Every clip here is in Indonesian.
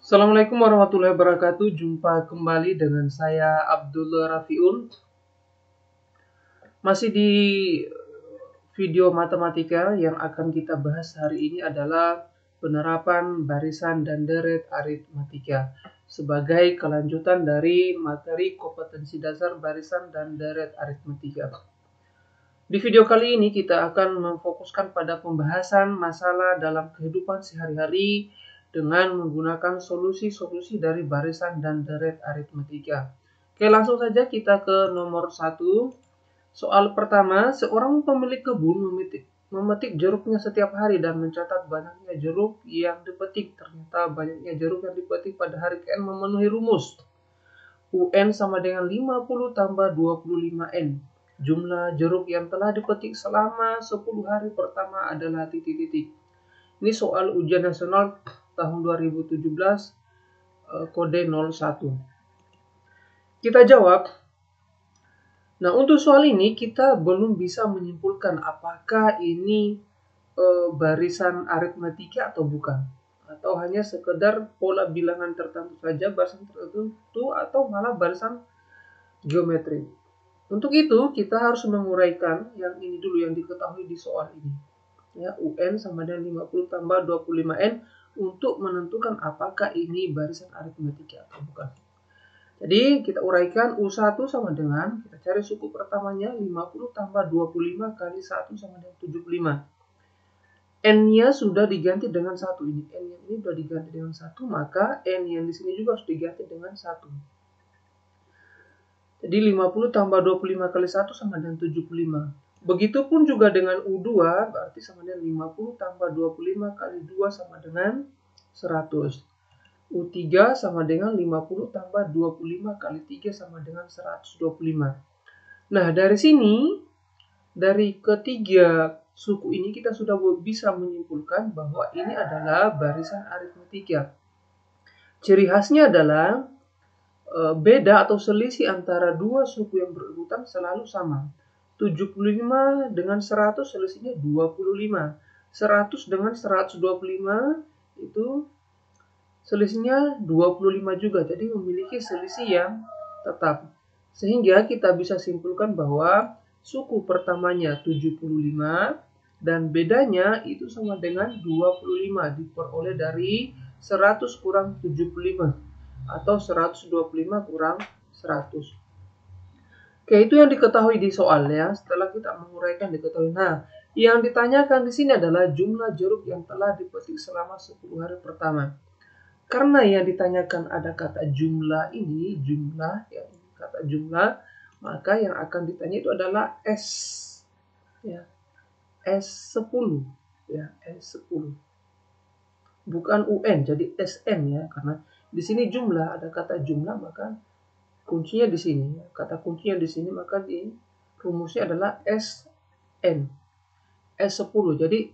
Assalamualaikum warahmatullahi wabarakatuh. Jumpa kembali dengan saya Abdul Rafiul. Masih di video matematika yang akan kita bahas hari ini adalah penerapan barisan dan deret aritmatika sebagai kelanjutan dari materi kompetensi dasar barisan dan deret aritmatika. Di video kali ini kita akan memfokuskan pada pembahasan masalah dalam kehidupan sehari-hari dengan menggunakan solusi-solusi dari barisan dan deret aritmatika. Oke, langsung saja kita ke nomor 1. Soal pertama, seorang pemilik kebun memetik jeruknya setiap hari dan mencatat banyaknya jeruk yang dipetik. Ternyata banyaknya jeruk yang dipetik pada hari ke-N memenuhi rumus. UN sama dengan 50 tambah 25N. Jumlah jeruk yang telah dipetik selama 10 hari pertama adalah titik-titik. Ini soal ujian nasional tahun 2017 kode 01. Kita jawab. Nah, untuk soal ini kita belum bisa menyimpulkan apakah ini barisan aritmatika atau bukan. Atau hanya sekedar pola bilangan tertentu saja, barisan tertentu, atau malah barisan geometri. Untuk itu, kita harus menguraikan yang ini dulu yang diketahui di soal ini. Ya, UN sama dengan 50 tambah 25N untuk menentukan apakah ini barisan aritmatika atau bukan. Jadi, kita uraikan U1 sama dengan, kita cari suku pertamanya 50 tambah 25 kali 1 sama dengan 75. N-nya sudah diganti dengan 1. N yang ini sudah diganti dengan 1, maka N yang di sini juga harus diganti dengan 1. Jadi 50 tambah 25 kali 1 sama dengan 75. Begitupun juga dengan U2, berarti sama dengan 50 tambah 25 kali 2 sama dengan 100. U3 sama dengan 50 tambah 25 kali 3 sama dengan 125. Nah, dari sini, dari ketiga suku ini kita sudah bisa menyimpulkan bahwa ini adalah barisan aritmatika. Ciri khasnya adalah beda atau selisih antara dua suku yang berurutan selalu sama. 75 dengan 100 selisihnya 25. 100 dengan 125 itu selisihnya 25 juga. Jadi memiliki selisih yang tetap. Sehingga kita bisa simpulkan bahwa suku pertamanya 75 dan bedanya itu sama dengan 25 diperoleh dari 100 kurang 75 atau 125 kurang 100. Oke, itu yang diketahui di soal ya. Setelah kita menguraikan diketahui. Nah, yang ditanyakan di sini adalah jumlah jeruk yang telah dipetik selama 10 hari pertama. Karena yang ditanyakan ada kata jumlah ini, jumlah ya, kata jumlah, maka yang akan ditanya itu adalah S ya. S10 ya, S10. Bukan UN, jadi SN ya, karena di sini jumlah, ada kata jumlah, maka kuncinya di sini. Kata kuncinya di sini, maka di rumusnya adalah SN. S10. Jadi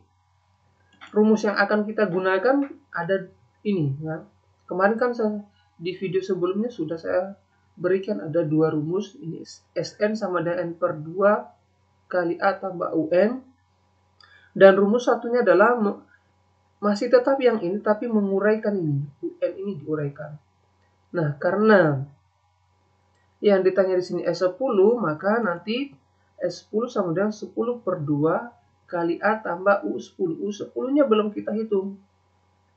rumus yang akan kita gunakan ada ini ya. Kemarin kan di video sebelumnya sudah saya berikan ada dua rumus. Ini SN sama dengan N per 2 kali A tambah UN. Dan rumus satunya adalah masih tetap yang ini tapi menguraikan ini. UN ini diuraikan. Nah, karena yang ditanya di sini S10, maka nanti S10 sama dengan 10 per 2 kali A tambah U10. U10-nya belum kita hitung.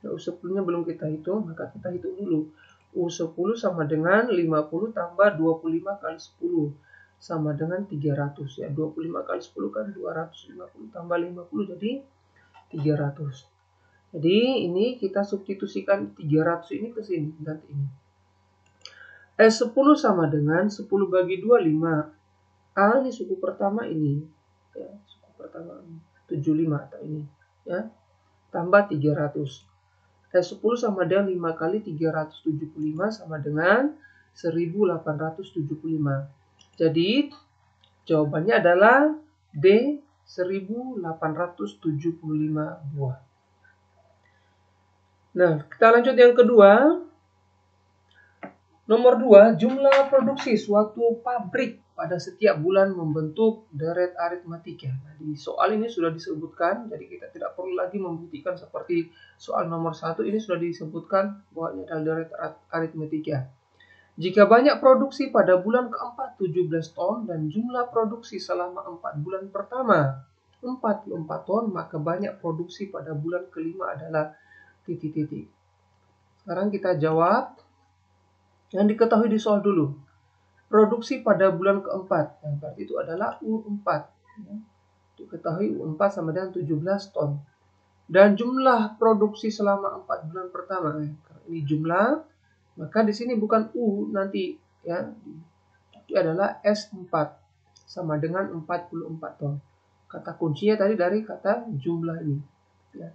Nah, U10-nya belum kita hitung, maka kita hitung dulu. U10 sama dengan 50 tambah 25 kali 10. Sama dengan 300 ya. 25 kali 10 kan 250 tambah 50 jadi 300. Jadi ini kita substitusikan 300 ini ke sini. Nanti ini. S10 sama dengan 10 bagi 2, 5. A ini suku pertama ini. Ya, suku pertama ini. 75 atau ini. Ya. Tambah 300. S10 sama dengan 5 kali 375 sama dengan 1875. Jadi jawabannya adalah D, 1875 buah. Nah, kita lanjut yang kedua. Nomor 2, jumlah produksi suatu pabrik pada setiap bulan membentuk deret aritmatika. Nah, di soal ini sudah disebutkan, jadi kita tidak perlu lagi membuktikan seperti soal nomor 1, ini sudah disebutkan bahwa ini adalah deret aritmatika. Jika banyak produksi pada bulan keempat 17 ton dan jumlah produksi selama 4 bulan pertama 44 ton, maka banyak produksi pada bulan kelima adalah titik-titik. Sekarang kita jawab yang diketahui di soal dulu. Produksi pada bulan keempat, yang berarti itu adalah U4. Diketahui U4 sama dengan 17 ton. Dan jumlah produksi selama 4 bulan pertama, ini jumlah, maka di sini bukan U nanti, ya, tapi adalah S4 sama dengan 44 ton. Kata kuncinya tadi dari kata jumlah ini, ya.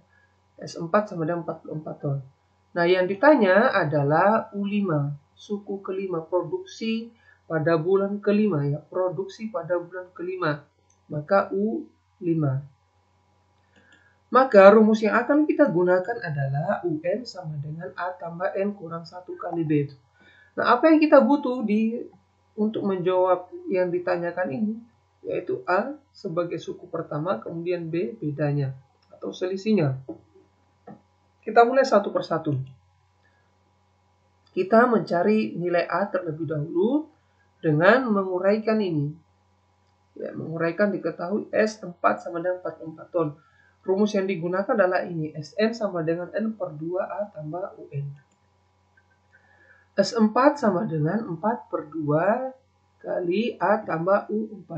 S4 sama dengan 44 ton. Nah, yang ditanya adalah U5, suku kelima, produksi pada bulan kelima, ya, produksi pada bulan kelima, maka U5. Maka rumus yang akan kita gunakan adalah UN sama dengan A tambah N kurang 1 kali B. Nah, apa yang kita butuh untuk menjawab yang ditanyakan ini, yaitu A sebagai suku pertama, kemudian B bedanya atau selisihnya. Kita mulai satu persatu. Kita mencari nilai A terlebih dahulu dengan menguraikan ini. Ya, menguraikan diketahui S4 sama dengan 44 ton. Rumus yang digunakan adalah ini, Sn sama dengan N per 2A tambah UN. S4 sama dengan 4 per 2 kali A tambah U4.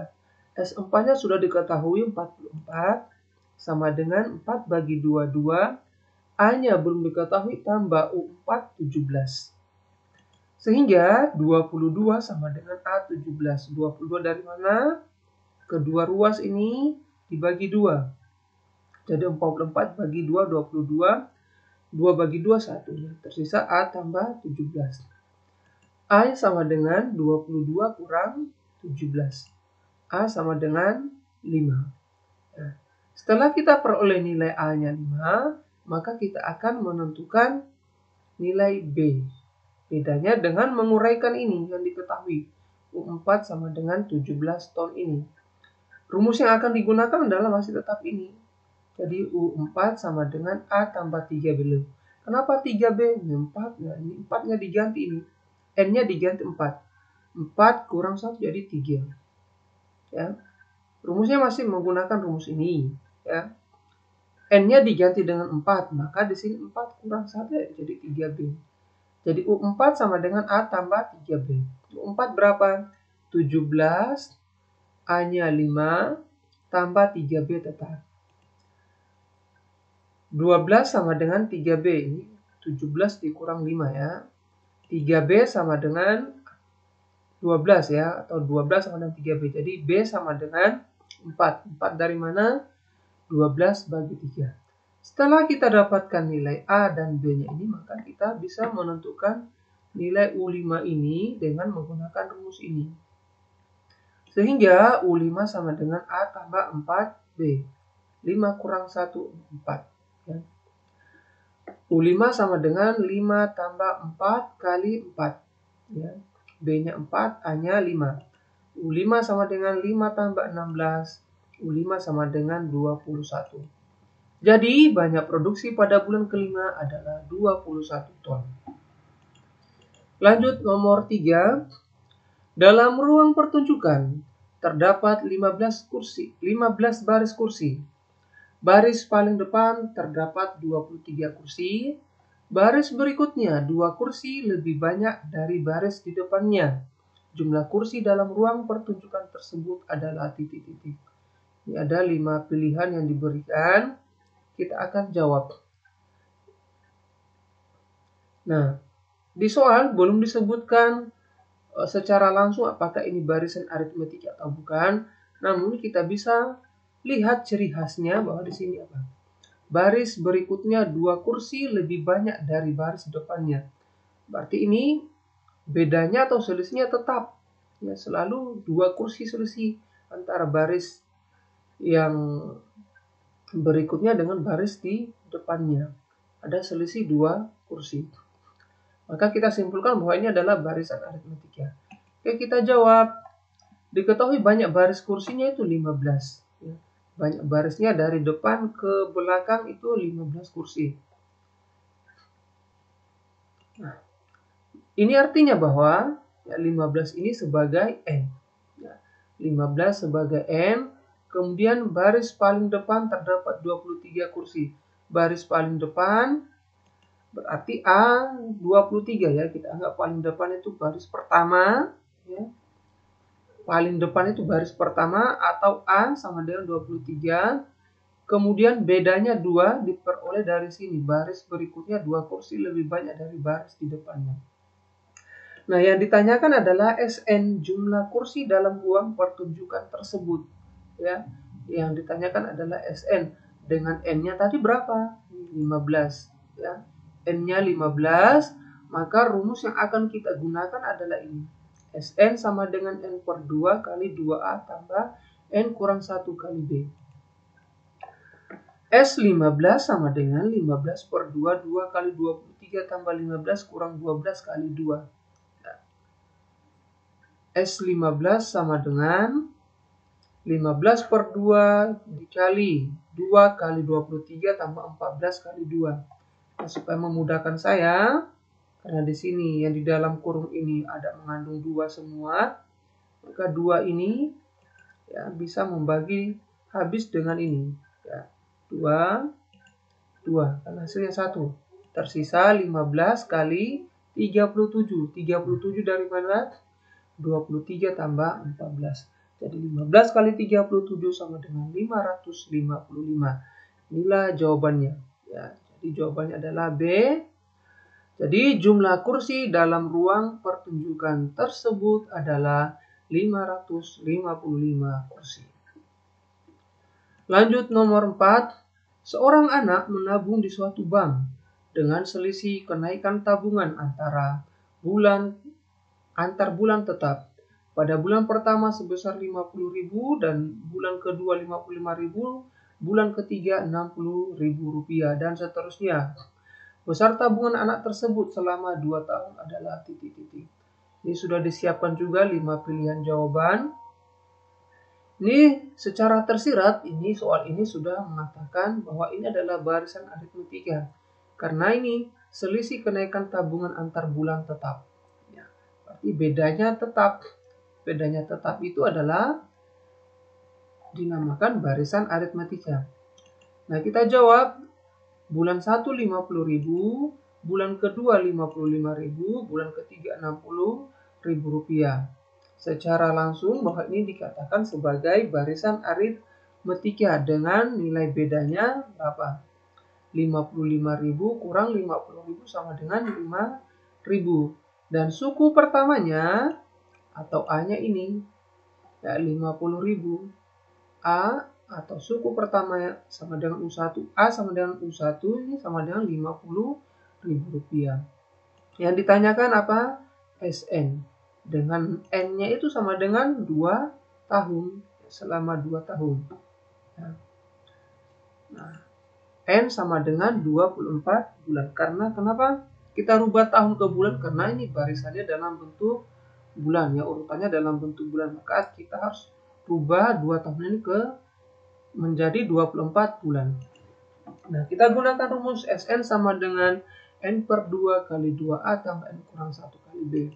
S4-nya sudah diketahui 44 sama dengan 4 bagi 22. A-nya belum diketahui, tambah U4 17. Sehingga 22 sama dengan A17. 22 dari mana? Kedua ruas ini dibagi 2. Jadi 44 bagi 2, 22. 2 bagi 2, 1. Tersisa A tambah 17. A sama dengan 22 kurang 17. A sama dengan 5. Nah, setelah kita peroleh nilai A-nya 5, maka kita akan menentukan nilai B. Bedanya dengan menguraikan ini yang diketahui. U4 sama dengan 17 ton ini. Rumus yang akan digunakan adalah masih tetap ini. Jadi U4 sama dengan A tambah 3B. Kenapa 3B? Ini 4. Nah, ini 4-nya diganti ini. N-nya diganti 4. 4 kurang 1 jadi 3. Ya. Rumusnya masih menggunakan rumus ini. Ya. N-nya diganti dengan 4. Maka di sini 4 kurang 1 jadi 3B. Jadi U4 sama dengan A tambah 3B. U4 berapa? 17. A-nya 5. Tambah 3B tetap. 12 sama dengan 3B. Ini 17 dikurang 5 ya. 3B sama dengan 12 ya. Atau 12 sama dengan 3B. Jadi B sama dengan 4. 4 dari mana? 12 bagi 3. Setelah kita dapatkan nilai A dan B-nya ini, maka kita bisa menentukan nilai U5 ini dengan menggunakan rumus ini. Sehingga U5 sama dengan A tambah 4B. 5 kurang 1, 4. Ya. U5 sama dengan 5 tambah 4 kali 4. Ya. B-nya 4, A-nya 5. U5 sama dengan 5 tambah 16. U5 sama dengan 21. Jadi banyak produksi pada bulan kelima adalah 21 ton. Lanjut nomor 3. Dalam ruang pertunjukan terdapat 15 baris kursi. Baris paling depan terdapat 23 kursi. Baris berikutnya 2 kursi lebih banyak dari baris di depannya. Jumlah kursi dalam ruang pertunjukan tersebut adalah titik-titik. Ini ada 5 pilihan yang diberikan. Kita akan jawab. Nah, di soal belum disebutkan secara langsung apakah ini barisan aritmetik atau bukan. Namun kita bisa lihat ciri khasnya bahwa di sini apa? Baris berikutnya 2 kursi lebih banyak dari baris depannya. Berarti ini bedanya atau selisihnya tetap. Ya, selalu 2 kursi selisih antara baris yang berikutnya dengan baris di depannya. Ada selisih 2 kursi. Maka kita simpulkan bahwa ini adalah barisan aritmetika. Oke, kita jawab. Diketahui banyak baris kursinya itu 15. Ya. Banyak barisnya dari depan ke belakang itu 15 kursi. Nah, ini artinya bahwa ya, 15 ini sebagai N. Ya, 15 sebagai N. Kemudian baris paling depan terdapat 23 kursi. Baris paling depan berarti A 23 ya. Kita anggap paling depan itu baris pertama. Ya. Paling depan itu baris pertama atau A sama dengan 23. Kemudian bedanya 2 diperoleh dari sini. Baris berikutnya 2 kursi lebih banyak dari baris di depannya. Nah, yang ditanyakan adalah SN jumlah kursi dalam ruang pertunjukan tersebut. Ya, yang ditanyakan adalah SN dengan N-nya tadi berapa? 15. Ya, N-nya 15, maka rumus yang akan kita gunakan adalah ini. SN sama dengan N per 2 kali 2A tambah N kurang 1 kali B. S15 sama dengan 15 per 2, 2 kali 23 tambah 15 kurang 12 kali 2. S15 sama dengan 15 per 2 dikali 2 kali 23 tambah 14 kali 2. Nah, supaya memudahkan saya, karena di sini yang di dalam kurung ini ada mengandung 2 semua, maka 2 ini ya, bisa membagi habis dengan ini. Ya, 2, 2, kan hasilnya 1. Tersisa 15 kali 37. 37 dari mana? 23 tambah 14. Jadi 15 kali 37 sama dengan 555. Inilah jawabannya. Ya, jadi jawabannya adalah B. Jadi jumlah kursi dalam ruang pertunjukan tersebut adalah 555 kursi. Lanjut nomor 4. Seorang anak menabung di suatu bank dengan selisih kenaikan tabungan antar bulan tetap. Pada bulan pertama sebesar 50.000 dan bulan kedua 55.000, bulan ketiga 60.000 rupiah dan seterusnya. Besar tabungan anak tersebut selama 2 tahun adalah titik-titik. Ini sudah disiapkan juga 5 pilihan jawaban. Ini secara tersirat, ini soal ini sudah mengatakan bahwa ini adalah barisan aritmetika. Karena ini selisih kenaikan tabungan antar bulan tetap. Bedanya tetap itu adalah dinamakan barisan aritmetika. Nah, kita jawab bulan 1 50.000, bulan kedua 55.000, bulan ketiga 60.000 rupiah. Secara langsung bahwa ini dikatakan sebagai barisan aritmetika dengan nilai bedanya berapa? 55.000 kurang 50.000 sama dengan 5.000. Dan suku pertamanya atau A-nya ini ya 50.000. A atau suku pertama sama dengan U1. A sama dengan U1 ini sama dengan 50.000 rupiah. Yang ditanyakan apa? SN. Dengan N-nya itu sama dengan 2 tahun. Selama 2 tahun. Nah, N sama dengan 24 bulan. Karena kenapa? Kita rubah tahun ke bulan karena ini barisannya dalam bentuk bulan ya, urutannya dalam bentuk bulan. Maka kita harus rubah 2 tahun ini menjadi 24 bulan. Nah, kita gunakan rumus SN sama dengan N per 2 kali 2A tambah N kurang 1 kali B.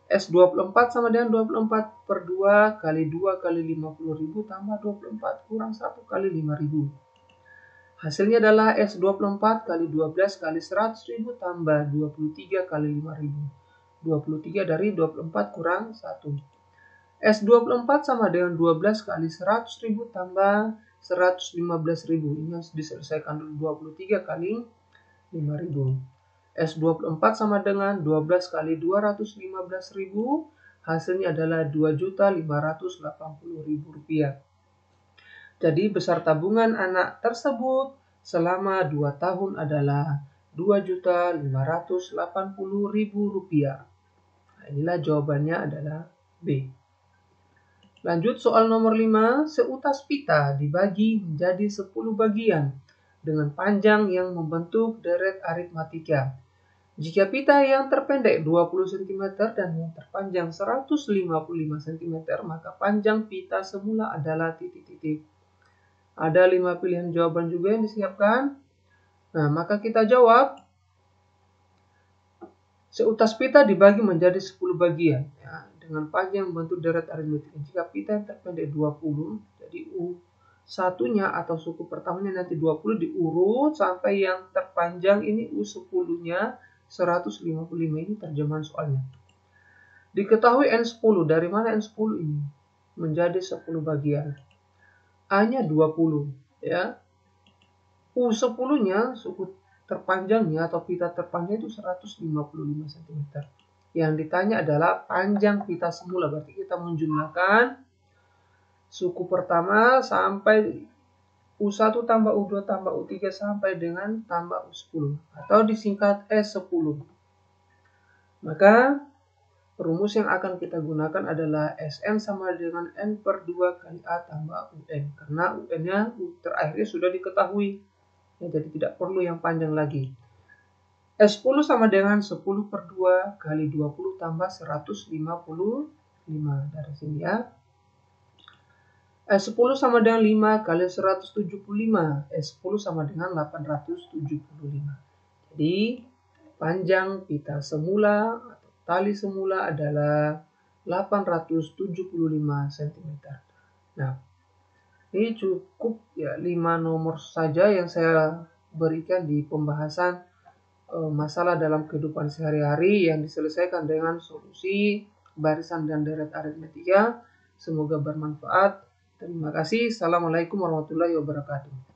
S24 sama dengan 24 per 2 kali 2 kali 50.000 tambah 24 kurang 1 kali 5.000. Hasilnya adalah S24 kali 12 kali 100.000 tambah 23 kali 5.000. 23 dari 24 kurang 1. S24 sama dengan 12 kali 100.000 tambah 115.000. Ini harus diselesaikan dulu 23 kali 5.000. S24 sama dengan 12 kali 215.000. Hasilnya adalah 2.580.000 rupiah. Jadi besar tabungan anak tersebut selama 2 tahun adalah 2.580.000 rupiah. Nah, inilah jawabannya adalah B. Lanjut soal nomor 5. Seutas pita dibagi menjadi 10 bagian dengan panjang yang membentuk deret aritmatika. Jika pita yang terpendek 20 cm dan yang terpanjang 155 cm, maka panjang pita semula adalah titik-titik. Ada 5 pilihan jawaban juga yang disiapkan. Nah, maka kita jawab. Seutas pita dibagi menjadi 10 bagian. Ya, dengan panjang membentuk deret aritmetik. Jika pita yang terpendek 20, jadi U1-nya atau suku pertamanya nanti 20 diurut sampai yang terpanjang ini U10-nya 155. Ini terjemahan soalnya. Diketahui N10. Dari mana N10 ini? Menjadi 10 bagian. A-nya 20. Ya. U10-nya, suku terpanjangnya atau pita terpanjang itu 155 cm. Yang ditanya adalah panjang pita semula. Berarti kita menjumlahkan suku pertama sampai U1 tambah U2 tambah U3 sampai dengan tambah U10. Atau disingkat S10. Maka rumus yang akan kita gunakan adalah Sn sama dengan N per 2 kali A tambah UN. Karena UN-nya terakhirnya sudah diketahui. Ya, jadi tidak perlu yang panjang lagi. S10 sama dengan 10 per 2 kali 20 tambah 155. Dari sini ya. S10 sama dengan 5 kali 175. S10 sama dengan 875. Jadi panjang pita semula atau tali semula adalah 875 cm. Nah, ini cukup ya 5 nomor saja yang saya berikan di pembahasan masalah dalam kehidupan sehari-hari yang diselesaikan dengan solusi barisan dan deret aritmetika. Semoga bermanfaat. Terima kasih. Assalamualaikum warahmatullahi wabarakatuh.